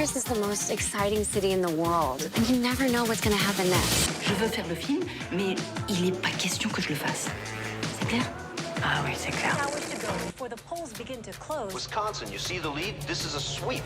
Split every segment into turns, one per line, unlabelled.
Paris is the most exciting city in the world. And you never know what's going to happen next.
Je veux faire le film, mais il n'est pas question que je le fasse. C'est clair? Ah oui, c'est clair.
Hours to go before the polls begin to close.
Wisconsin, you see the lead? This is a sweep.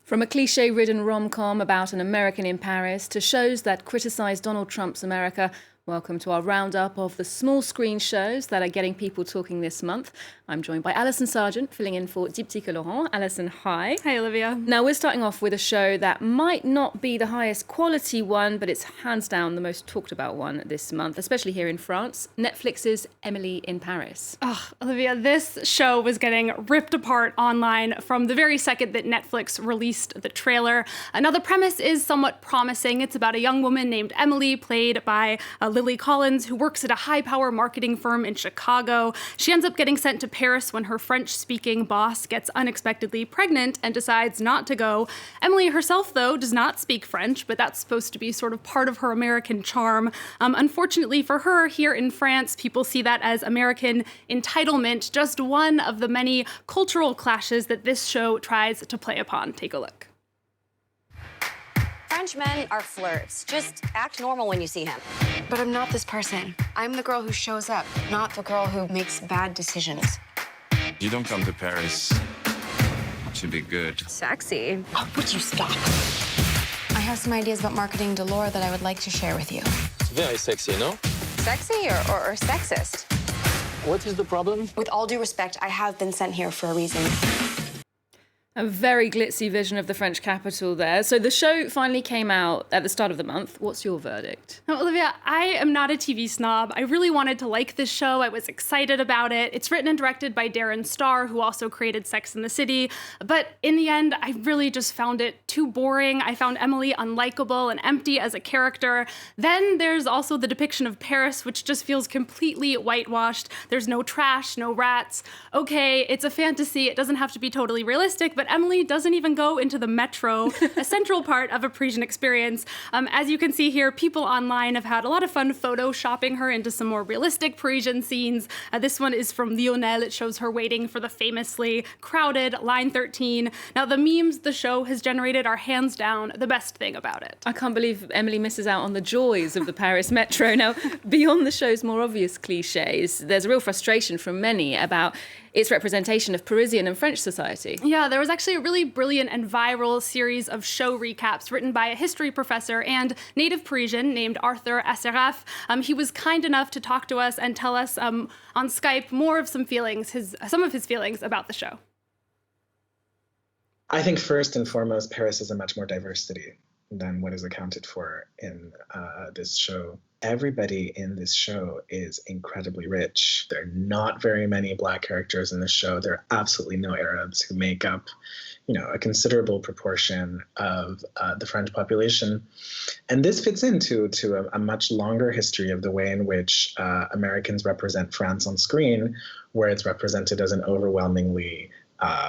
From a cliché-ridden rom-com about an American in Paris to shows that criticise Donald Trump's America, welcome to our roundup of the small screen shows that are getting people talking this month. I'm joined by Alison Sargent, filling in for Diptyque Laurent. Alison, hi.
Hi, Olivia.
Now, we're starting off with a show that might not be the highest quality one, but it's hands down the most talked about one this month, especially here in France, Netflix's Emily in Paris.
Oh, Olivia, this show was getting ripped apart online from the very second that Netflix released the trailer. Now, the premise is somewhat promising. It's about a young woman named Emily, played by Lily Collins, who works at a high-power marketing firm in Chicago. She ends up getting sent to Paris when her French-speaking boss gets unexpectedly pregnant and decides not to go. Emily herself, though, does not speak French, but that's supposed to be sort of part of her American charm. Unfortunately for her, here in France, people see that as American entitlement, just one of the many cultural clashes that this show tries to play upon. Take a look.
French men are flirts. Just act normal when you see him.
But I'm not this person. I'm the girl who shows up, not the girl who makes bad decisions.
You don't come to Paris to be good.
Sexy.
Oh, would you stop? I have some ideas about marketing to Laura that I would like to share with you.
It's very sexy, no?
Sexy or sexist?
What is the problem?
With all due respect, I have been sent here for a reason.
A very glitzy vision of the French capital there. So the show finally came out at the start of the month. What's your verdict?
Now, Olivia, I am not a TV snob. I really wanted to like this show. I was excited about it. It's written and directed by Darren Star, who also created Sex and the City. But in the end, I really just found it too boring. I found Emily unlikable and empty as a character. Then there's also the depiction of Paris, which just feels completely whitewashed. There's no trash, no rats. Okay, it's a fantasy. It doesn't have to be totally realistic, but Emily doesn't even go into the metro, a central part of a Parisian experience. As you can see here, people online have had a lot of fun photoshopping her into some more realistic Parisian scenes. This one is from Lionel. It shows her waiting for the famously crowded Line 13. Now, the memes the show has generated are hands down the best thing about it.
I can't believe Emily misses out on the joys of the Paris metro. Now, beyond the show's more obvious cliches, there's a real frustration from many about its representation of Parisian and French society.
Yeah, there was actually a really brilliant and viral series of show recaps written by a history professor and native Parisian named Arthur Asseraf. He was kind enough to talk to us and tell us on Skype more of some of his feelings about the show.
I think first and foremost, Paris is a much more diverse city than what is accounted for in this show. Everybody in this show is incredibly rich. There are not very many Black characters in this show. There are absolutely no Arabs who make up, a considerable proportion of the French population. And this fits into a much longer history of the way in which Americans represent France on screen, where it's represented as an overwhelmingly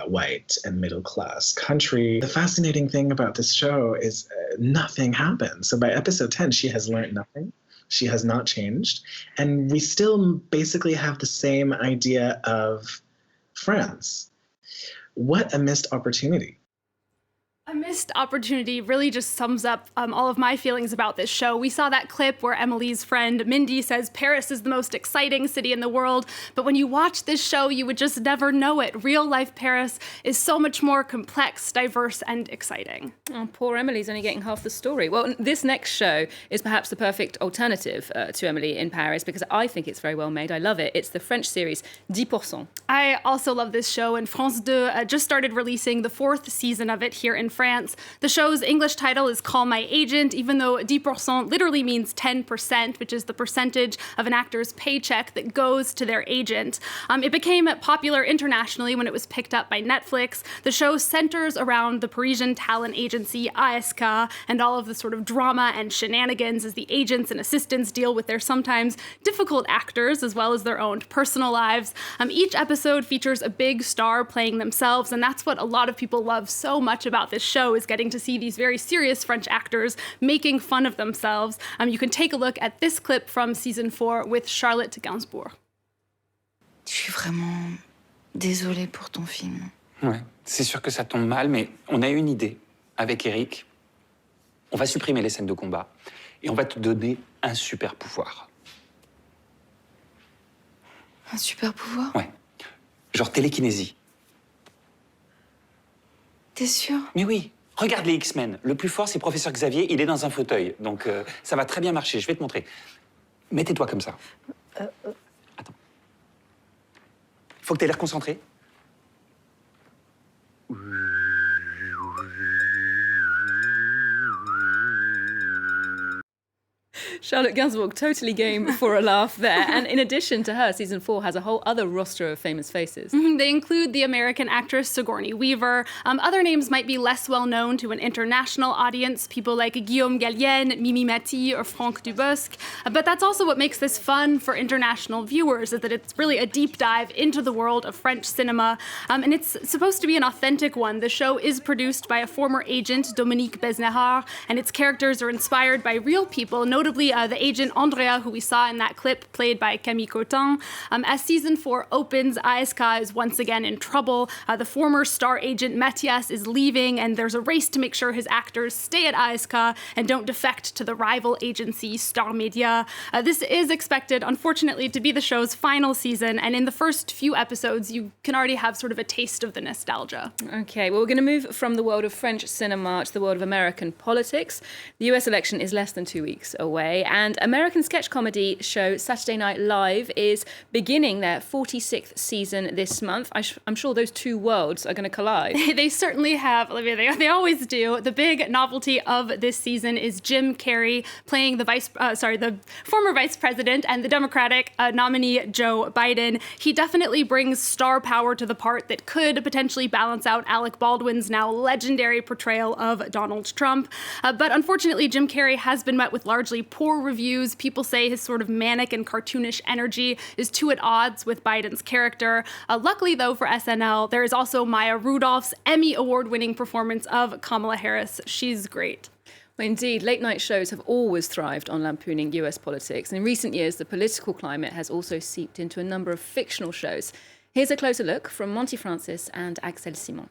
white and middle-class country. The fascinating thing about this show is nothing happens. So by episode 10, she has learned nothing. She has not changed. And we still basically have the same idea of France. What a missed opportunity.
A missed opportunity really just sums up all of my feelings about this show. We saw that clip where Emily's friend Mindy says Paris is the most exciting city in the world, but when you watch this show, you would just never know it. Real-life Paris is so much more complex, diverse, and exciting.
Oh, poor Emily's only getting half the story. Well, this next show is perhaps the perfect alternative to Emily in Paris because I think it's very well made. I love it. It's the French series 10%.
I also love this show, and France 2 just started releasing the 4th season of it here in France. The show's English title is Call My Agent, even though 10% literally means 10%, which is the percentage of an actor's paycheck that goes to their agent. It became popular internationally when it was picked up by Netflix. The show centers around the Parisian talent agency ASK and all of the sort of drama and shenanigans as the agents and assistants deal with their sometimes difficult actors as well as their own personal lives. Each episode features a big star playing themselves, and that's what a lot of people love so much about this show, is getting to see these very serious French actors making fun of themselves. You can take a look at this clip from season 4 with Charlotte Gainsbourg.
Je suis vraiment désolée pour ton film.
Ouais, c'est sûr que ça tombe mal, mais on a eu une idée avec Eric. On va supprimer les scènes de combat et on va te donner un super pouvoir.
Un super pouvoir?
Ouais, genre télékinésie.
T'es sûr?
Mais oui, regarde les X-Men. Le plus fort, c'est Professeur Xavier, il est dans un fauteuil. Donc ça va très bien marcher, je vais te montrer. Mets-toi comme ça. Attends. Faut que t'aies l'air concentré.
Charlotte Gainsbourg, totally game for a laugh there. And in addition to her, season 4 has a whole other roster of famous faces.
They include the American actress Sigourney Weaver. Other names might be less well known to an international audience, people like Guillaume Gallienne, Mimi Mati, or Franck Dubosc. But that's also what makes this fun for international viewers, is that it's really a deep dive into the world of French cinema. And it's supposed to be an authentic one. The show is produced by a former agent, Dominique Besnehard, and its characters are inspired by real people, notably the agent Andrea, who we saw in that clip, played by Camille Cotin. As season 4 opens, ASK is once again in trouble. The former star agent Mathias is leaving, and there's a race to make sure his actors stay at ASK and don't defect to the rival agency Star Media. This is expected, unfortunately, to be the show's final season, and in the first few episodes, you can already have sort of a taste of the nostalgia.
Okay, well, we're going to move from the world of French cinema to the world of American politics. The US election is less than 2 weeks away, and American sketch comedy show Saturday Night Live is beginning their 46th season this month. I'm sure those two worlds are going to collide.
They certainly have, Olivia. They always do. The big novelty of this season is Jim Carrey playing the former vice president and the Democratic nominee Joe Biden. He definitely brings star power to the part that could potentially balance out Alec Baldwin's now legendary portrayal of Donald Trump. But unfortunately, Jim Carrey has been met with largely poor reviews. People say his sort of manic and cartoonish energy is too at odds with Biden's character. Luckily, though, for SNL, there is also Maya Rudolph's Emmy Award-winning performance of Kamala Harris. She's great.
Well, indeed, late-night shows have always thrived on lampooning US politics. In recent years, the political climate has also seeped into a number of fictional shows. Here's a closer look from Monty Francis and Axel Simon.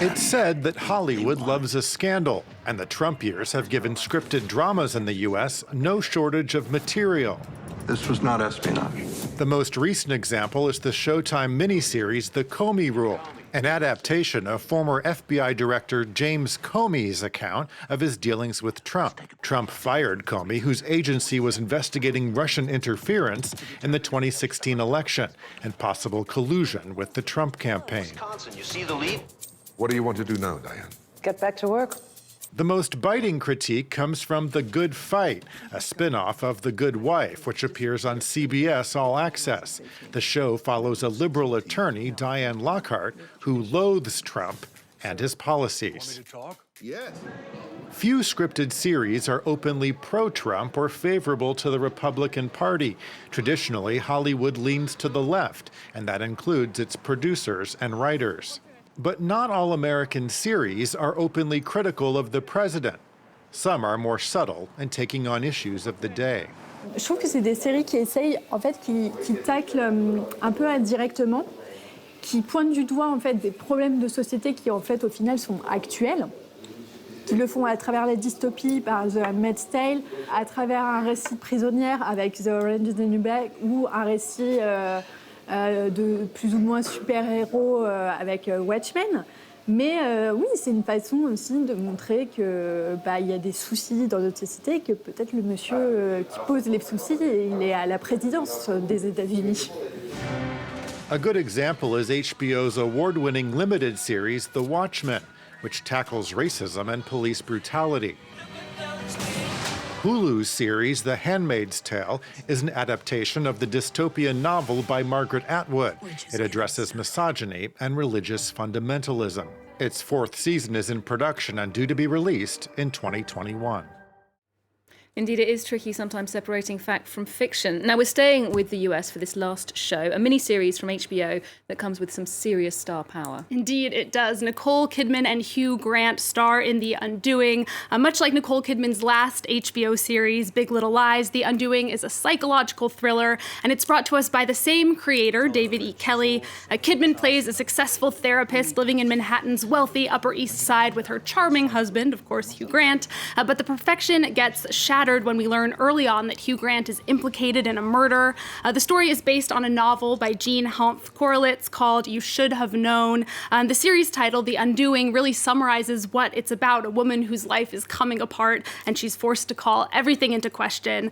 It's said that Hollywood loves a scandal, and the Trump years have given scripted dramas in the U.S. no shortage of material.
This was not espionage.
The most recent example is the Showtime miniseries The Comey Rule, an adaptation of former FBI Director James Comey's account of his dealings with Trump. Trump fired Comey, whose agency was investigating Russian interference in the 2016 election and possible collusion with the Trump campaign.
You see the lead?
What do you want to do now, Diane?
Get back to work.
The most biting critique comes from The Good Fight, a spin-off of The Good Wife, which appears on CBS All Access. The show follows a liberal attorney, Diane Lockhart, who loathes Trump and his policies.
Yes.
Few scripted series are openly pro-Trump or favorable to the Republican Party. Traditionally, Hollywood leans to the left, and that includes its producers and writers. But not all American series are openly critical of the president. Some are more subtle and taking on issues of the day.
Je trouve que c'est des séries qui essayent, en fait, qui taclent un peu indirectement, qui pointent du doigt, en fait, des problèmes de société qui, en fait, au final, sont actuels, qui le font à travers la dystopie par The Handmaid's Tale, à travers un récit prisonnière avec The Orange is the New Black, ou un récit de plus ou moins super-héros avec Watchmen. Mais oui, c'est une façon aussi de montrer que il y a des soucis dans notre société, que peut-être le monsieur qui pose les soucis, il est à la présidence des États-Unis.
A good example is HBO's award-winning limited series The Watchmen, which tackles racism and police brutality. Hulu's series, The Handmaid's Tale, is an adaptation of the dystopian novel by Margaret Atwood. It addresses misogyny and religious fundamentalism. Its 4th season is in production and due to be released in 2021.
Indeed, it is tricky sometimes separating fact from fiction. Now, we're staying with the US for this last show, a miniseries from HBO that comes with some serious star power.
Indeed, it does. Nicole Kidman and Hugh Grant star in The Undoing. Much like Nicole Kidman's last HBO series, Big Little Lies, The Undoing is a psychological thriller, and it's brought to us by the same creator, David E. Kelley. Kidman plays a successful therapist living in Manhattan's wealthy Upper East Side with her charming husband, of course, Hugh Grant. But the perfection gets shattered when we learn early on that Hugh Grant is implicated in a murder. The story is based on a novel by Jean Humph Korelitz called You Should Have Known. The series title, The Undoing, really summarizes what it's about, a woman whose life is coming apart and she's forced to call everything into question.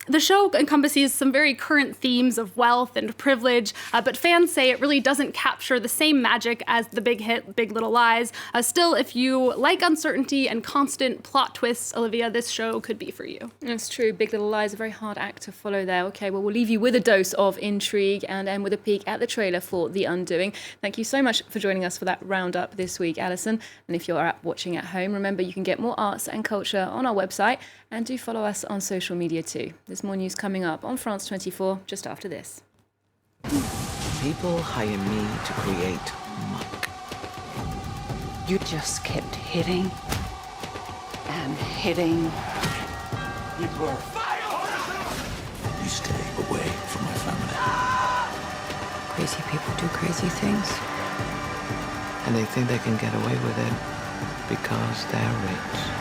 The show encompasses some very current themes of wealth and privilege, but fans say it really doesn't capture the same magic as the big hit Big Little Lies. Still, if you like uncertainty and constant plot twists, Olivia, this show could be for you.
It's true. Big Little Lies, a very hard act to follow there. Okay, well, we'll leave you with a dose of intrigue and end with a peek at the trailer for The Undoing. Thank you so much for joining us for that roundup this week, Alison. And if you're watching at home, remember you can get more arts and culture on our website, and do follow us on social media too. There's more news coming up on France 24 just after this.
People hire me to create muck.
You just kept hitting and hitting.
You were You stay away from my family.
Crazy people do crazy things.
And they think they can get away with it because they're rich.